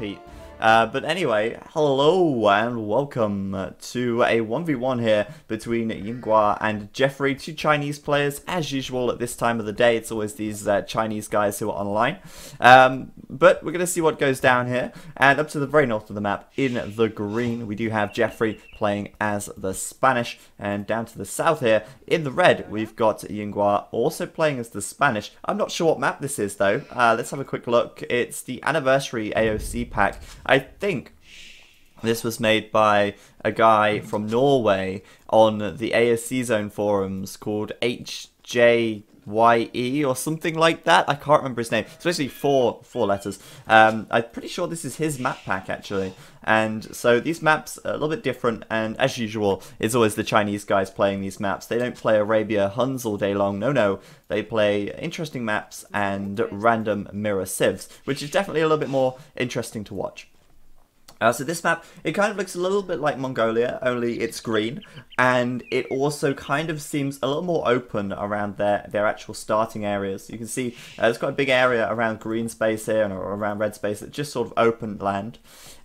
repeat. But anyway, hello and welcome to a 1v1 here between Yinghua and Jeffrey, two Chinese players. As usual at this time of the day, it's always these Chinese guys who are online. But we're going to see what goes down here. And up to the very north of the map, in the green, we do have Jeffrey playing as the Spanish. And down to the south here, in the red, we've got Yinghua also playing as the Spanish. I'm not sure what map this is though. Let's have a quick look. It's the Anniversary AOC pack. I think this was made by a guy from Norway on the ASC Zone forums called HJYE or something like that. I can't remember his name. It's basically four letters. I'm pretty sure this is his map pack actually. And so these maps are a little bit different, and as usual, it's always the Chinese guys playing these maps. They don't play Arabia Huns all day long, no. They play interesting maps and random mirror civs, which is definitely a little bit more interesting to watch. So this map, it kind of looks a little bit like Mongolia, only it's green, and it also kind of seems a little more open around their actual starting areas. You can see it's got a big area around green space here and around red space that's just sort of open land.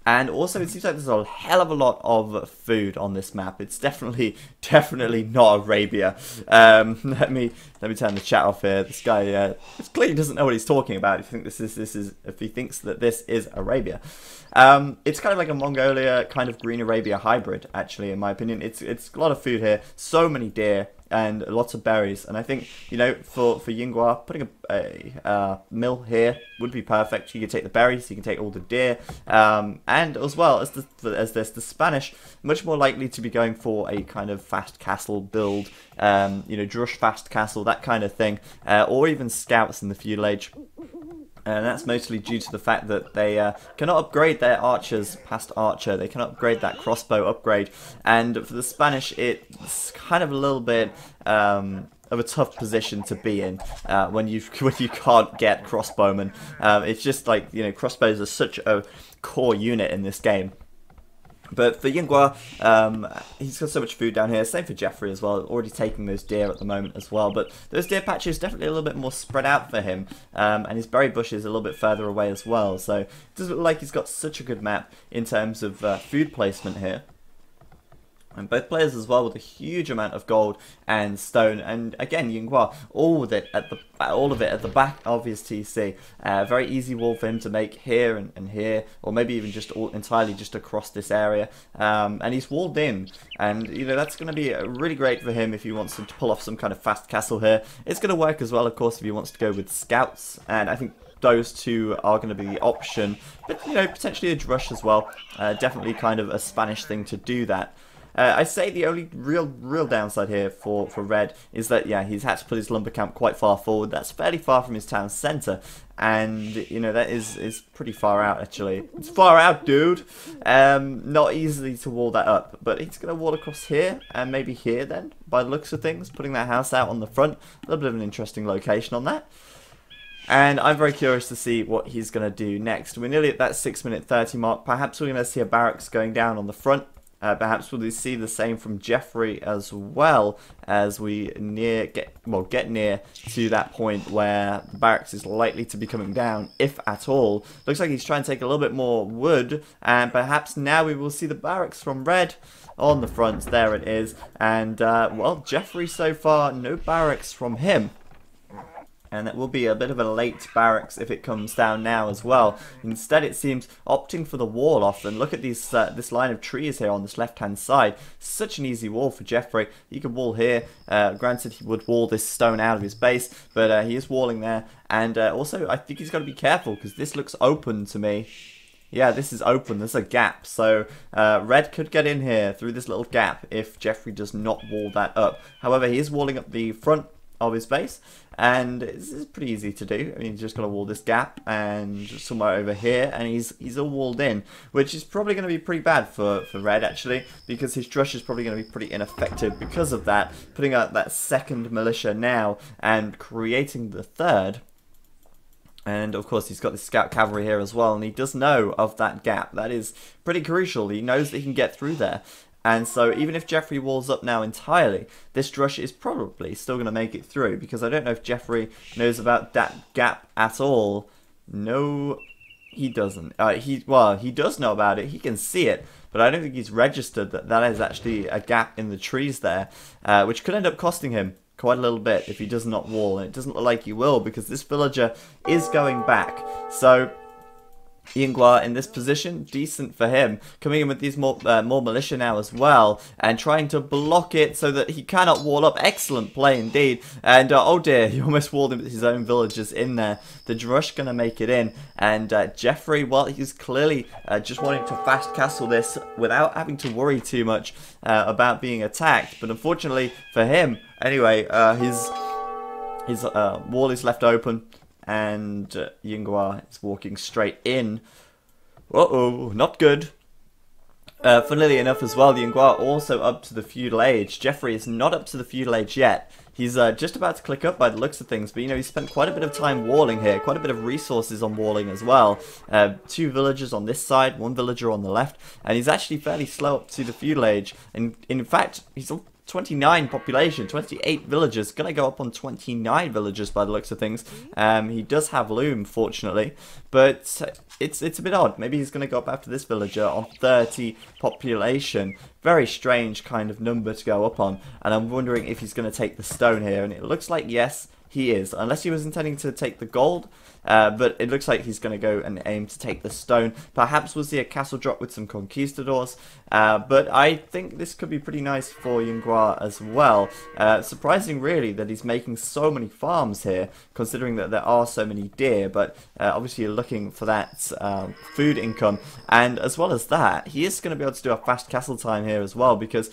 And also, it seems like there's a hell of a lot of food on this map. It's definitely not Arabia. Let me turn the chat off here. This guy clearly doesn't know what he's talking about. If he thinks that this is Arabia, it's kind of like a Mongolia kind of Green Arabia hybrid. Actually, in my opinion, it's a lot of food here. So many deer and lots of berries, and I think, you know, for Yinghua, putting a mill here would be perfect. You can take the berries, you can take all the deer, and as well as the Spanish, much more likely to be going for a kind of fast castle build, you know, Drush fast castle, that kind of thing, or even scouts in the feudal age. And that's mostly due to the fact that they cannot upgrade their archers past archer. They cannot upgrade that crossbow upgrade. And for the Spanish, it's kind of a little bit of a tough position to be in when you can't get crossbowmen. It's just like, you know, crossbows are such a core unit in this game. But for Yinghua, he's got so much food down here. Same for Jeffrey as well. Already taking those deer at the moment as well. But those deer patches definitely a little bit more spread out for him. And his berry bush is a little bit further away as well. So it doesn't look like he's got such a good map in terms of food placement here. And both players as well with a huge amount of gold and stone. And again, Yinghua, all of it at the back of his TC. Very easy wall for him to make here and here, or maybe even just entirely just across this area. And he's walled in, and you know that's going to be really great for him if he wants to pull off some kind of fast castle here. It's going to work as well, of course, if he wants to go with scouts. And I think those two are going to be the option, but you know, potentially a Drush as well. Definitely kind of a Spanish thing to do that. I say the only real downside here for Red is that, yeah, he's had to put his lumber camp quite far forward. That's fairly far from his town centre, and you know that is pretty far out actually. It's far out, dude. Not easily to wall that up, but he's going to wall across here and maybe here then, by the looks of things, putting that house out on the front. A little bit of an interesting location on that. And I'm very curious to see what he's going to do next. We're nearly at that 6:30 mark. Perhaps we're going to see a barracks going down on the front. Perhaps we'll see the same from Jeffrey as well as we get near to that point where the barracks is likely to be coming down, if at all. Looks like he's trying to take a little bit more wood, and perhaps now we will see the barracks from Red on the front. There it is, and well, Jeffrey so far, no barracks from him. And that will be a bit of a late barracks if it comes down now as well. Instead, it seems opting for the wall off. And look at these, this line of trees here on this left-hand side. Such an easy wall for Jeffrey. He could wall here. Granted, he would wall this stone out of his base, but he is walling there. And also, I think he's got to be careful because this looks open to me. Yeah, this is open. There's a gap. So Red could get in here through this little gap if Jeffrey does not wall that up. However, he is walling up the front of his base, and it's pretty easy to do. I mean, he's just got to wall this gap and somewhere over here, and he's all walled in, which is probably going to be pretty bad for Red actually, because his Drush is probably going to be pretty ineffective because of that. Putting out that second militia now and creating the third. And of course he's got the scout cavalry here as well, and he does know of that gap. That is pretty crucial. He knows that he can get through there. And so even if Jeffrey walls up now entirely, this Drush is probably still going to make it through, because I don't know if Jeffrey knows about that gap at all. No He doesn't. He does know about it. He can see it, but I don't think he's registered that that is actually a gap in the trees there, which could end up costing him quite a little bit if he does not wall, and it doesn't look like he will because this villager is going back. So Yinghua in this position, decent for him, coming in with these more militia now as well, and trying to block it so that he cannot wall up. Excellent play indeed, and oh dear, he almost walled his own villagers in there. The Drush gonna make it in, and Jeffrey, well, he's clearly just wanting to fast castle this without having to worry too much about being attacked, but unfortunately for him, anyway, his wall is left open. And Yinghua is walking straight in. Uh-oh, not good. Funnily enough as well, Yinghua also up to the Feudal Age. Jeffrey is not up to the Feudal Age yet. He's just about to click up by the looks of things, but you know, he spent quite a bit of time walling here, quite a bit of resources on walling as well. 2 villagers on this side, 1 villager on the left, and he's actually fairly slow up to the Feudal Age. And in fact, he's 29 population, 28 villagers, gonna go up on 29 villagers by the looks of things. He does have loom, fortunately, but it's a bit odd. Maybe he's gonna go up after this villager on 30 population. Very strange kind of number to go up on, and I'm wondering if he's gonna take the stone here, and it looks like yes, he is, unless he was intending to take the gold. But it looks like he's going to go and aim to take the stone. Perhaps we'll see a castle drop with some conquistadors. But I think this could be pretty nice for Yinghua as well. Surprising really that he's making so many farms here, considering that there are so many deer. But obviously you're looking for that food income. And as well as that, he is going to be able to do a fast castle time here as well, because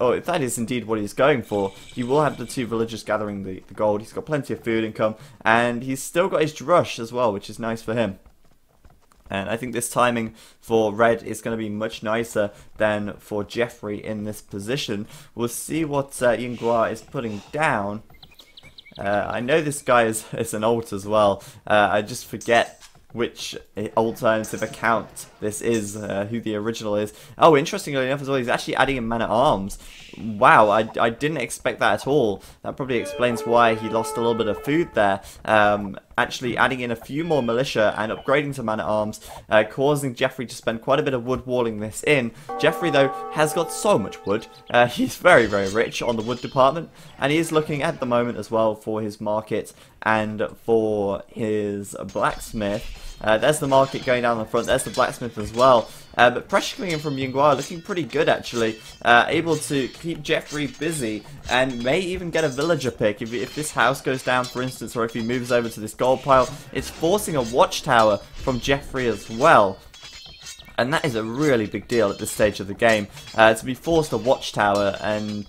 oh, if that is indeed what he's going for, he will have the 2 villagers gathering the gold. He's got plenty of food income, and he's still got his Drush as well, which is nice for him. And I think this timing for Red is going to be much nicer than for Jeffrey in this position. We'll see what Yinghua is putting down. I know this guy is an alt as well. I just forget which alternative account this is, who the original is. Oh, interestingly enough as well, he's actually adding in man-at-arms. Wow, I didn't expect that at all. That probably explains why he lost a little bit of food there. Actually adding in a few more militia and upgrading to man-at-arms, causing Jeffrey to spend quite a bit of wood walling this in. Jeffrey, though, has got so much wood. He's very, very rich on the wood department, and he is looking at the moment as well for his market and for his blacksmith. There's the market going down the front, there's the blacksmith as well. But pressure coming in from Yinghua, looking pretty good actually. Able to keep Jeffrey busy, and may even get a villager pick if this house goes down, for instance, or if he moves over to this gold pile. It's forcing a watchtower from Jeffrey as well. And that is a really big deal at this stage of the game. To be forced a watchtower, and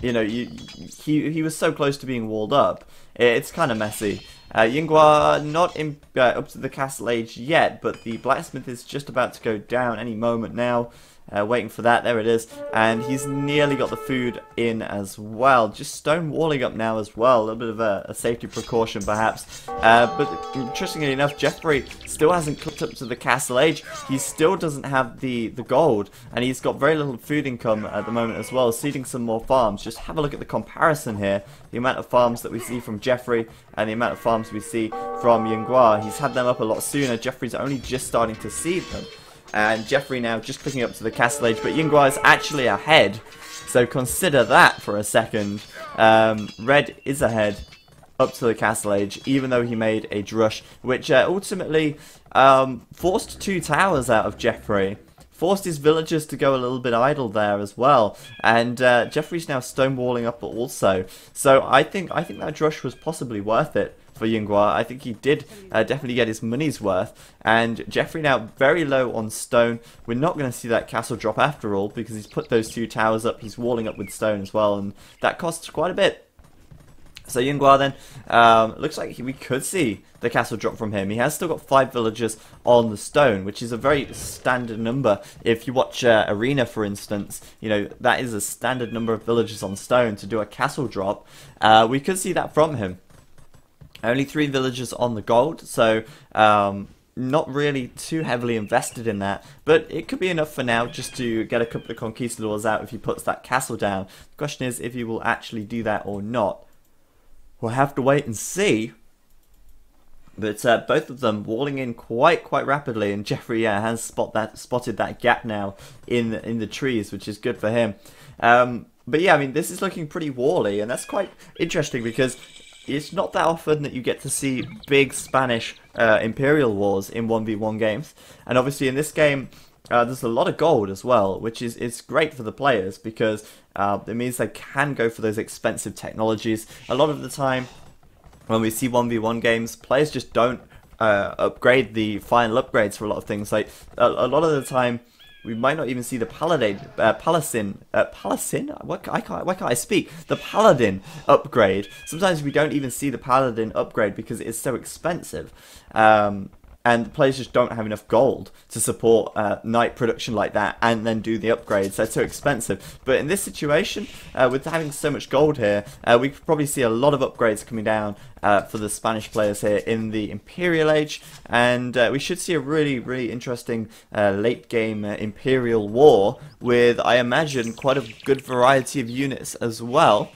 you know, he was so close to being walled up. It's kind of messy. Yinghua not up to the castle age yet, but the blacksmith is just about to go down any moment now. Waiting for that, there it is, and he's nearly got the food in as well. Just stone walling up now as well, a little bit of a safety precaution perhaps. But interestingly enough, Jeffrey still hasn't clicked up to the castle age. He still doesn't have the gold, and he's got very little food income at the moment as well, seeding some more farms. Just have a look at the comparison here, the amount of farms that we see from Jeffrey and the amount of farms we see from Yinghua. He's had them up a lot sooner. Jeffrey's only just starting to seed them. And Jeffrey now just clicking up to the castle age, but Yinghua is actually ahead. So consider that for a second. Red is ahead up to the castle age, even though he made a Drush, which ultimately forced 2 towers out of Jeffrey. Forced his villagers to go a little bit idle there as well. And Jeffrey's now stonewalling up also. So I think that Drush was possibly worth it for Yinghua. I think he did definitely get his money's worth. And Jeffrey now very low on stone. We're not going to see that castle drop after all, because he's put those 2 towers up. He's walling up with stone as well, and that costs quite a bit. So Yinghua then, looks like we could see the castle drop from him. He has still got 5 villagers on the stone, which is a very standard number. If you watch Arena, for instance, you know, that is a standard number of villagers on stone to do a castle drop. We could see that from him. Only 3 villagers on the gold, so not really too heavily invested in that, but it could be enough for now just to get a couple of conquistadors out if he puts that castle down. The question is if he will actually do that or not. We'll have to wait and see. But both of them walling in quite rapidly, and Jeffrey has spotted that gap now in the trees, which is good for him. But yeah, I mean, this is looking pretty wally, and that's quite interesting because it's not that often that you get to see big Spanish Imperial wars in 1v1 games. And obviously in this game, there's a lot of gold as well, which is great for the players because it means they can go for those expensive technologies. A lot of the time, when we see 1v1 games, players just don't upgrade the final upgrades for a lot of things. Like, a lot of the time, we might not even see the Paladin, Why can't I speak? The Paladin upgrade. Sometimes we don't even see the Paladin upgrade because it's so expensive. And players just don't have enough gold to support night production like that and then do the upgrades. They're so expensive. But in this situation, with having so much gold here, we could probably see a lot of upgrades coming down for the Spanish players here in the Imperial Age. And we should see a really interesting late game Imperial War with, I imagine, quite a good variety of units as well.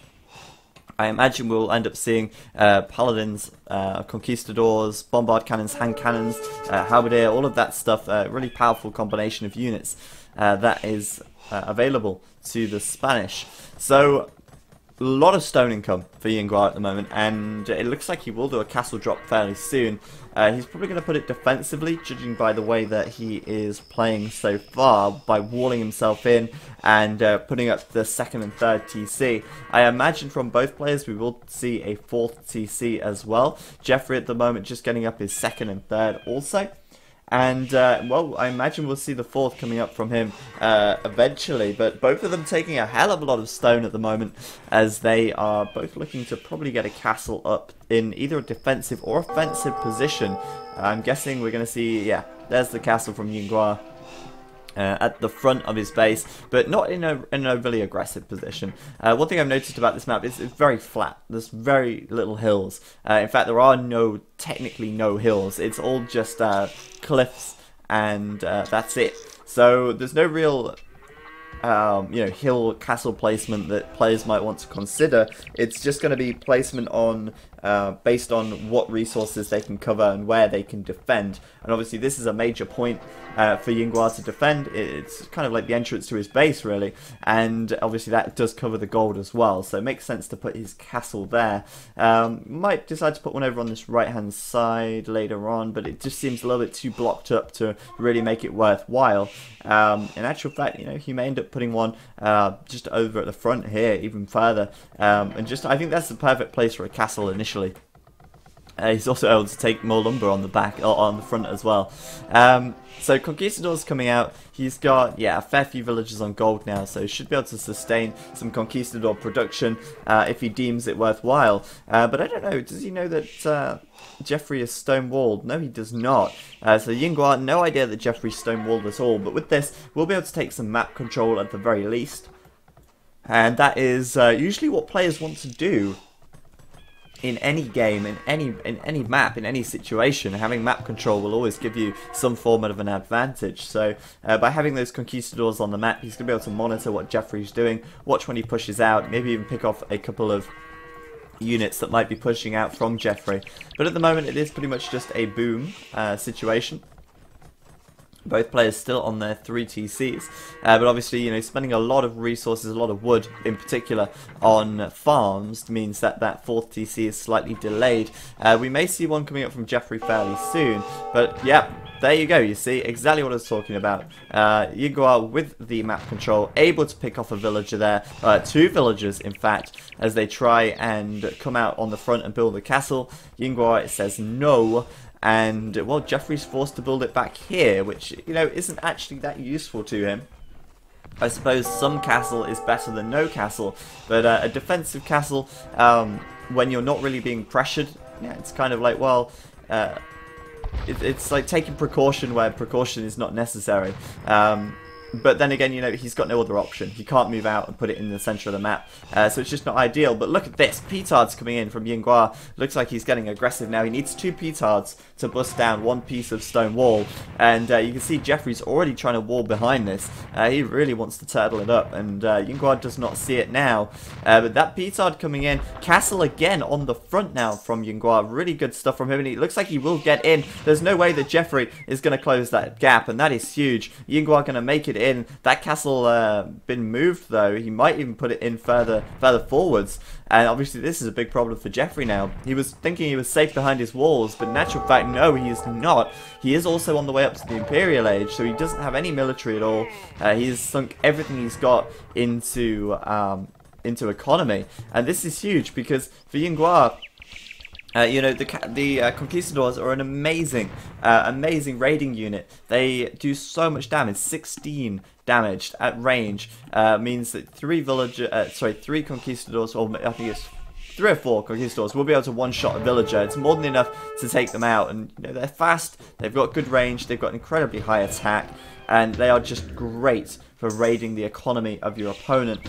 I imagine we'll end up seeing paladins, conquistadors, bombard cannons, hand cannons, halberdier, all of that stuff. Really powerful combination of units that is available to the Spanish. So, a lot of stone income for Yinghua at the moment, and it looks like he will do a castle drop fairly soon. He's probably going to put it defensively, judging by the way that he is playing so far, by walling himself in and putting up the second and third TC. I imagine from both players we will see a fourth TC as well. Jeffrey at the moment just getting up his second and third also. And, well, I imagine we'll see the fourth coming up from him eventually. But both of them taking a hell of a lot of stone at the moment, as they are both looking to probably get a castle up in either a defensive or offensive position. I'm guessing we're going to see, yeah, there's the castle from Yinghua at the front of his base, but not in an overly aggressive position. One thing I've noticed about this map is it's very flat. There's very little hills. In fact, there are technically no hills. It's all just cliffs, and that's it. So there's no real hill castle placement that players might want to consider. It's just going to be placement on based on what resources they can cover and where they can defend. And obviously this is a major point for Yinghua to defend. It's kind of like the entrance to his base, really, and obviously that does cover the gold as well, so it makes sense to put his castle there. Might decide to put one over on this right hand side later on, but it just seems a little bit too blocked up to really make it worthwhile. In actual fact, he may end up putting one just over at the front here, even further, and just I think that's the perfect place for a castle initially. He's also able to take more lumber on the back, or on the front as well. So Conquistadors coming out. He's got, yeah, a fair few villages on gold now, so he should be able to sustain some Conquistador production if he deems it worthwhile. But I don't know, does he know that Jeffrey is stone-walled? No, he does not. So Yinghua, no idea that Jeffrey's stone-walled at all, but with this, we'll be able to take some map control at the very least. And that is usually what players want to do in any game, in any map, in any situation. Having map control will always give you some form of an advantage. So by having those conquistadors on the map, he's going to be able to monitor what Jeffrey's doing, watch when he pushes out, maybe even pick off a couple of units that might be pushing out from Jeffrey. But at the moment it is pretty much just a boom situation. Both players still on their 3 TCs, but obviously, spending a lot of resources, a lot of wood in particular, on farms means that that 4th TC is slightly delayed. We may see one coming up from Jeffrey fairly soon, but yeah, there you go. You see exactly what I was talking about. Yinghua with the map control, able to pick off a villager there, 2 villagers in fact, as they try and come out on the front and build a castle. Yinghua says no. And, well, Jeffrey's forced to build it back here, which, isn't actually that useful to him. I suppose some castle is better than no castle, but a defensive castle, when you're not really being pressured, yeah, it's kind of like, well, it's like taking precaution where precaution is not necessary. But then again, you know, he's got no other option. He can't move out and put it in the center of the map. So it's just not ideal. But look at this. Petards coming in from Yinghua. Looks like he's getting aggressive now. He needs 2 petards to bust down 1 piece of stone wall. And you can see Jeffrey's already trying to wall behind this. He really wants to turtle it up. And Yinghua does not see it now. But that petard coming in. Castle again on the front now from Yinghua. Really good stuff from him. And it looks like he will get in. There's no way that Jeffrey is going to close that gap. And that is huge. Yinghua going to make it in. That castle been moved though. He might even put it in further forwards. And obviously this is a big problem for Jeffrey now. He was thinking he was safe behind his walls, but in actual fact, no, he is not. He is also on the way up to the Imperial age, so he doesn't have any military at all. He's sunk everything he's got into economy. And this is huge because for Yinghua, you know, the Conquistadors are an amazing raiding unit. They do so much damage, 16 damaged at range. Means that 3 Conquistadors, or I think it's 3 or 4 Conquistadors will be able to one-shot a villager. It's more than enough to take them out. And you know, they're fast, they've got good range, they've got incredibly high attack, and they are just great for raiding the economy of your opponent.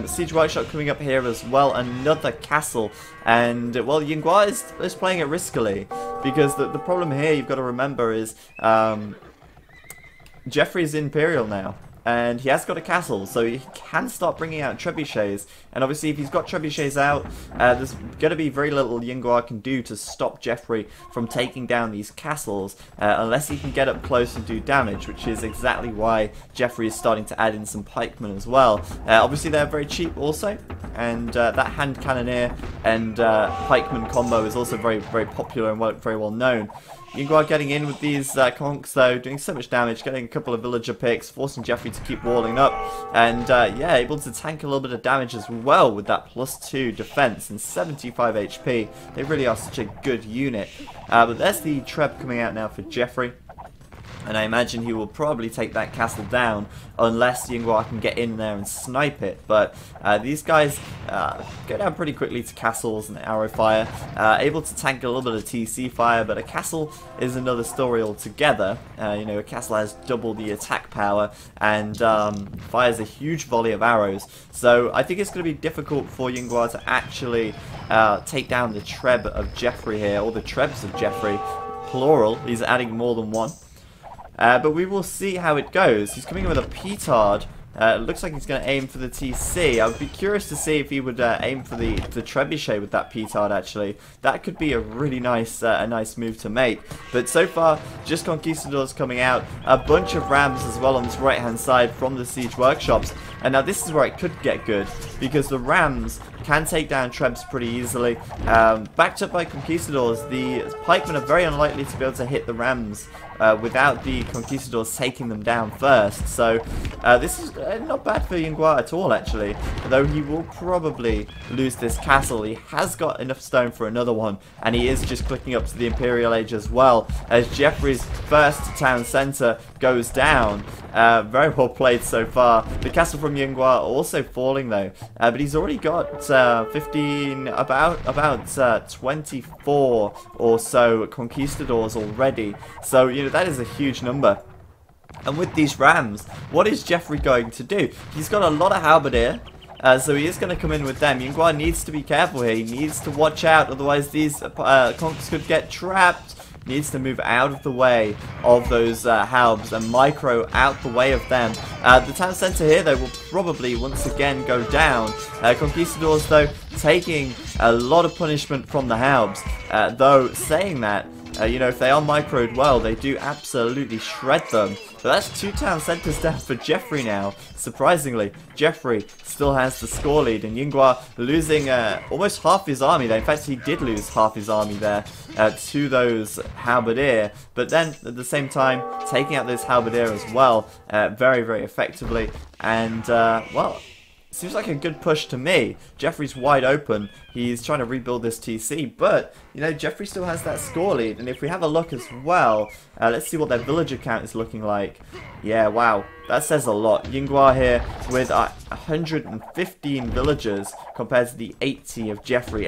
Siege Workshop coming up here as well, another castle, and well, Yinghua is playing it riskily, because the problem here you've got to remember is Jeffrey's Imperial now. And he has got a castle, so he can start bringing out trebuchets. And obviously, if he's got trebuchets out, there's going to be very little Yinghua can do to stop Jeffrey from taking down these castles, unless he can get up close and do damage, which is exactly why Jeffrey is starting to add in some pikemen as well. Obviously, they're very cheap also, and that hand cannoneer and pikeman combo is also very, very popular and very well known. Yinghua getting in with these conks though, doing so much damage, getting a couple of villager picks, forcing Jeffrey to keep walling up, and yeah, able to tank a little bit of damage as well with that +2 defense and 75 HP. They really are such a good unit. But there's the Treb coming out now for Jeffrey. And I imagine he will probably take that castle down unless Yinghua can get in there and snipe it. But these guys go down pretty quickly to castles and arrow fire. Able to tank a little bit of TC fire, but a castle is another story altogether. You know, a castle has double the attack power and fires a huge volley of arrows. So I think it's going to be difficult for Yinghua to actually take down the Treb of Jeffrey here, or the Trebs of Jeffrey, plural. He's adding more than one. But we will see how it goes. He's coming in with a petard. It looks like he's going to aim for the TC. I would be curious to see if he would aim for the trebuchet with that petard, actually. That could be a really nice nice move to make. But so far, just Conquistadors coming out. A bunch of rams as well on this right-hand side from the siege workshops. And now this is where it could get good, because the rams can take down Trebs pretty easily. Backed up by Conquistadors, the pikemen are very unlikely to be able to hit the rams without the Conquistadors taking them down first. So this is not bad for Yinghua at all, actually. Though he will probably lose this castle. He has got enough stone for another one, and he is just clicking up to the Imperial Age as well, as Jeffrey's first town centre goes down. Very well played so far. The castle from Yinghua also falling though, but he's already got 15, about 24 or so Conquistadors already. So you know, that is a huge number. And with these rams, what is Jeffrey going to do? He's got a lot of halberdier. So he is going to come in with them. Yinghua needs to be careful here. He needs to watch out, otherwise these conks could get trapped. Needs to move out of the way of those halbs and micro out the way of them. The town centre here, though, will probably once again go down. Conquistadors, though, taking a lot of punishment from the halbs. Though, saying that, you know, if they are microed well, they do absolutely shred them. But that's 2 town centres down for Jeffrey now. Surprisingly, Jeffrey still has the score lead, and Yinghua losing almost half his army there. In fact, he did lose half his army there to those halberdier. But then, at the same time, taking out those halberdier as well, very, very effectively. And, well, seems like a good push to me. Jeffrey's wide open. He's trying to rebuild this TC, but, you know, Jeffrey still has that score lead. And if we have a look as well, let's see what their villager count is looking like. Yeah, wow. that says a lot. Yinghua here with 115 villagers compared to the 80 of Jeffrey.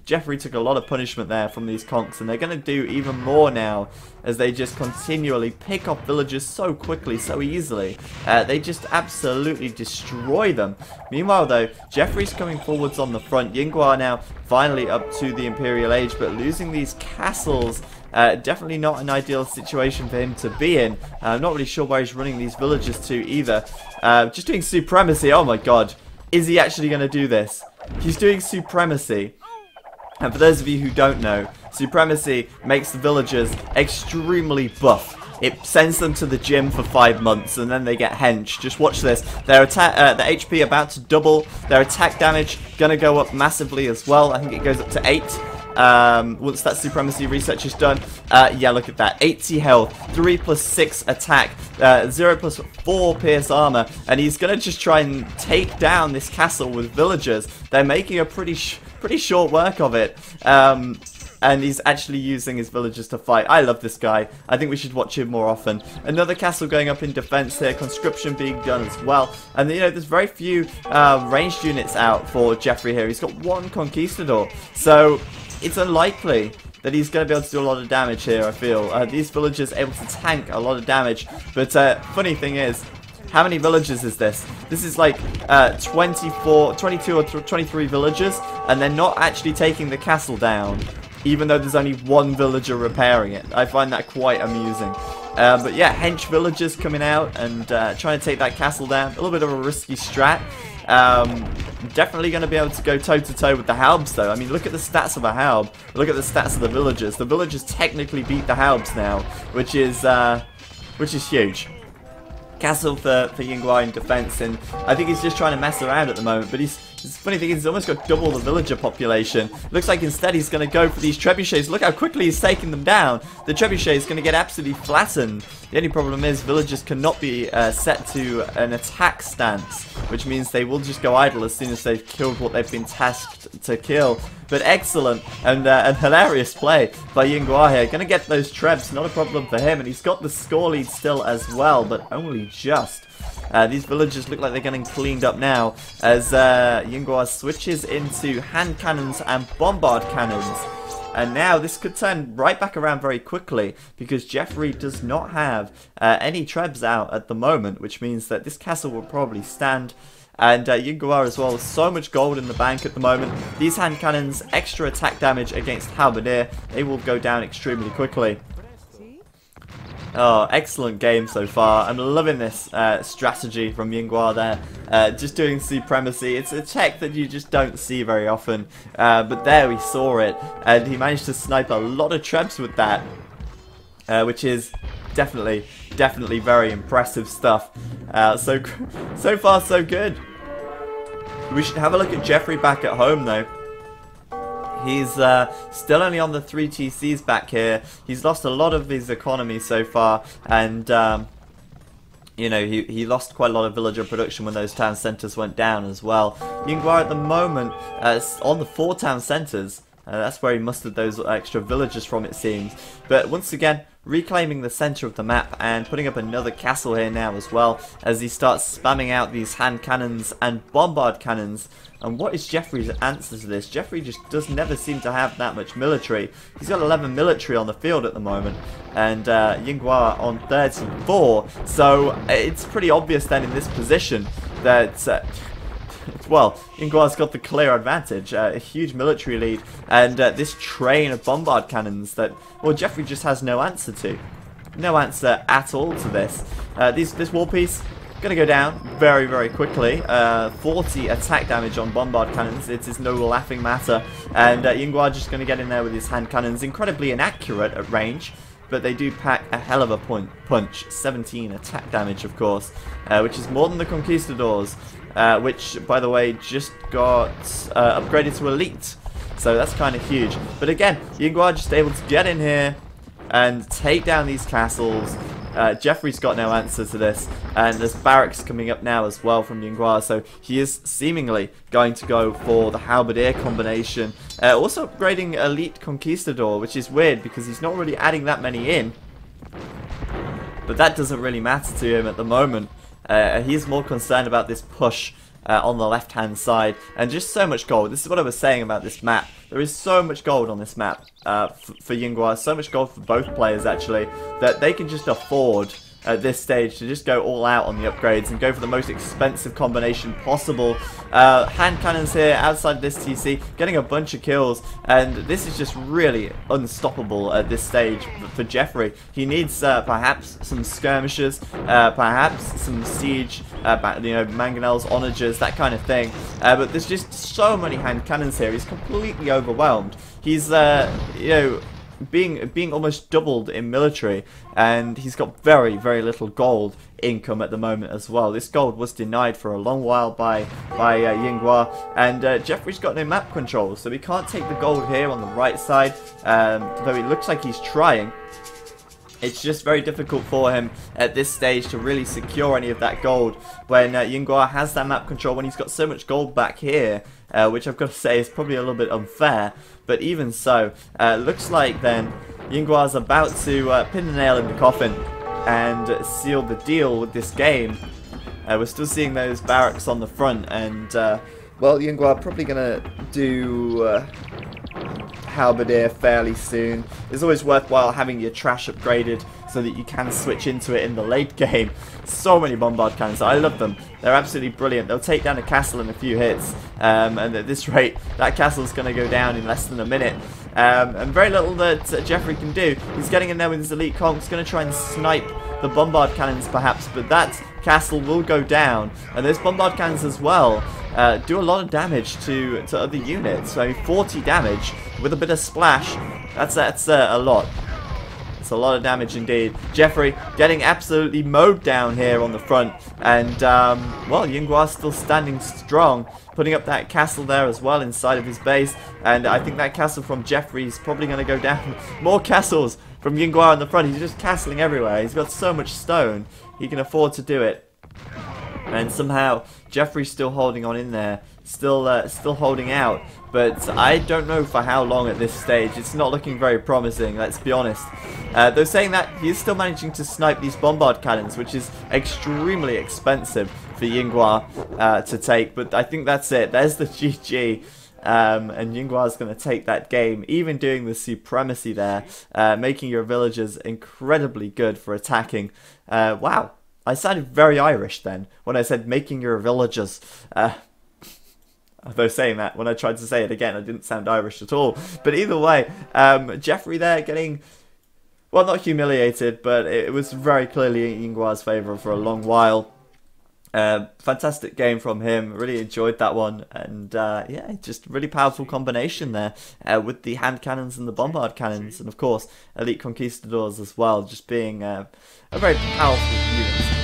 Jeffrey took a lot of punishment there from these conks, and they're going to do even more now as they just continually pick off villagers so quickly, so easily. They just absolutely destroy them. Meanwhile, though, Jeffrey's coming forwards on the front. Yinghua now finally up to the Imperial Age, but losing these castles. Definitely not an ideal situation for him to be in. I'm not really sure where he's running these villages to either. Just doing Supremacy. Oh my god. Is he actually going to do this? He's doing Supremacy. And for those of you who don't know, Supremacy makes the villagers extremely buff. It sends them to the gym for 5 months, and then they get hench. Just watch this. Their attack, the HP about to double. Their attack damage gonna go up massively as well. I think it goes up to 8. Once that Supremacy research is done. Yeah, look at that. 80 health, 3 plus 6 attack, 0 plus 4 pierce armor, and he's gonna just try and take down this castle with villagers. They're making a pretty short work of it. And he's actually using his villagers to fight. I love this guy. I think we should watch him more often. Another castle going up in defense here. Conscription being done as well. And, you know, there's very few ranged units out for Jeffrey here. He's got 1 Conquistador. So, it's unlikely that he's going to be able to do a lot of damage here, I feel. These villagers able to tank a lot of damage. But, funny thing is, how many villagers is this? This is like 22 or 23 villagers, and they're not actually taking the castle down, even though there's only 1 villager repairing it. I find that quite amusing. But yeah, hench villagers coming out and trying to take that castle down. A little bit of a risky strat. Definitely going to be able to go toe-to-toe with the Halbs, though. I mean, look at the stats of a Halb. Look at the stats of the villagers. The villagers technically beat the Halbs now, which is huge. Castle for Yinghua in defense, and I think he's just trying to mess around at the moment, but the funny thing is he's almost got double the villager population. Looks like instead he's going to go for these trebuchets. Look how quickly he's taking them down. The trebuchet is going to get absolutely flattened. The only problem is villagers cannot be set to an attack stance, which means they will just go idle as soon as they've killed what they've been tasked to kill. But excellent and hilarious play by Yinghua here. Going to get those trebs, not a problem for him. And he's got the score lead still as well, but only just. These villagers look like they're getting cleaned up now as Yinghua switches into hand cannons and bombard cannons. And now this could turn right back around very quickly because Jeffrey does not have any trebs out at the moment, which means that this castle will probably stand. And Yinghua as well, so much gold in the bank at the moment. These hand cannons, extra attack damage against Halberdier, they will go down extremely quickly. Oh, excellent game so far. I'm loving this strategy from Yinghua there. Just doing Supremacy. It's a tech that you just don't see very often. But there we saw it. And he managed to snipe a lot of trebs with that. Which is definitely very impressive stuff. So far so good. We should have a look at Jeffrey back at home though. He's still only on the 3 TCs back here. He's lost a lot of his economy so far, and you know, he lost quite a lot of villager production when those town centres went down as well. Yinghua at the moment on the 4 town centres. That's where he mustered those extra villagers from, it seems. But once again, reclaiming the centre of the map and putting up another castle here now as well, as he starts spamming out these hand cannons and bombard cannons. And what is Jeffrey's answer to this? Jeffrey just does never seem to have that much military. He's got 11 military on the field at the moment, and Yinghua on 34. So it's pretty obvious then in this position that well, Yinghua's got the clear advantage, a huge military lead, and this train of bombard cannons that, well, Jeffrey just has no answer to. No answer at all to this. This war piece, going to go down very quickly. 40 attack damage on bombard cannons, it is no laughing matter, and Yinghua just going to get in there with his hand cannons, incredibly inaccurate at range. But they do pack a hell of a punch. 17 attack damage, of course, which is more than the Conquistadors, which, by the way, just got upgraded to Elite. So that's kind of huge. But again, Yinghua just able to get in here and take down these castles. Jeffrey's got no answer to this, and there's barracks coming up now as well from Yinghua, so he is seemingly going to go for the Halberdier combination. Also upgrading Elite Conquistador, which is weird because he's not really adding that many in. but that doesn't really matter to him at the moment. He's more concerned about this push on the left-hand side, and just so much gold. This is what I was saying about this map. There is so much gold on this map for Yinghua, so much gold for both players actually, that they can just afford at this stage to just go all out on the upgrades and go for the most expensive combination possible. Hand cannons here outside this TC, getting a bunch of kills, and this is just really unstoppable at this stage for Jeffrey. He needs perhaps some skirmishers, perhaps some siege, mangonels, onagers, that kind of thing. But there's just so many hand cannons here. He's completely overwhelmed. He's being almost doubled in military, and he's got very little gold income at the moment as well. This gold was denied for a long while by Yinghua, and Jeffrey's got no map control, so he can't take the gold here on the right side, though it looks like he's trying. It's just very difficult for him at this stage to really secure any of that gold when Yinghua has that map control, when he's got so much gold back here, which I've got to say is probably a little bit unfair. But even so, looks like then Yinghua's about to pin the nail in the coffin and seal the deal with this game. We're still seeing those barracks on the front, and well, Yinghua probably going to do Halberdier fairly soon. It's always worthwhile having your trash upgraded so that you can switch into it in the late game. So many bombard cannons, I love them. They're absolutely brilliant. They'll take down a castle in a few hits, and at this rate that castle's going to go down in less than a minute. And very little that Jeffrey can do. He's getting in there with his elite conks, going to try and snipe the bombard cannons perhaps, but that castle will go down, and those bombard cannons as well do a lot of damage to other units. So 40 damage with a bit of splash, that's a lot. It's a lot of damage indeed. Jeffrey getting absolutely mowed down here on the front, and well, Yinghua's still standing strong, putting up that castle there as well inside of his base, and I think that castle from Jeffrey is probably going to go down. More castles from Yinghua on the front. He's just castling everywhere. He's got so much stone, he can afford to do it. And somehow Jeffrey's still holding on in there, still holding out, but I don't know for how long at this stage. It's not looking very promising, let's be honest. Though saying that, he's still managing to snipe these bombard cannons, which is extremely expensive for Yinghua to take, but I think that's it. There's the GG. And Yinghua's going to take that game, even doing the supremacy there, making your villagers incredibly good for attacking. Wow. I sounded very Irish then when I said making your villagers. Although saying that, when I tried to say it again, I didn't sound Irish at all. But either way, Jeffrey there getting, well, not humiliated, but it was very clearly in Yinghua's favour for a long while. Fantastic game from him. Really enjoyed that one, and yeah, just really powerful combination there with the hand cannons and the bombard cannons, and of course elite conquistadors as well, just being a very powerful unit.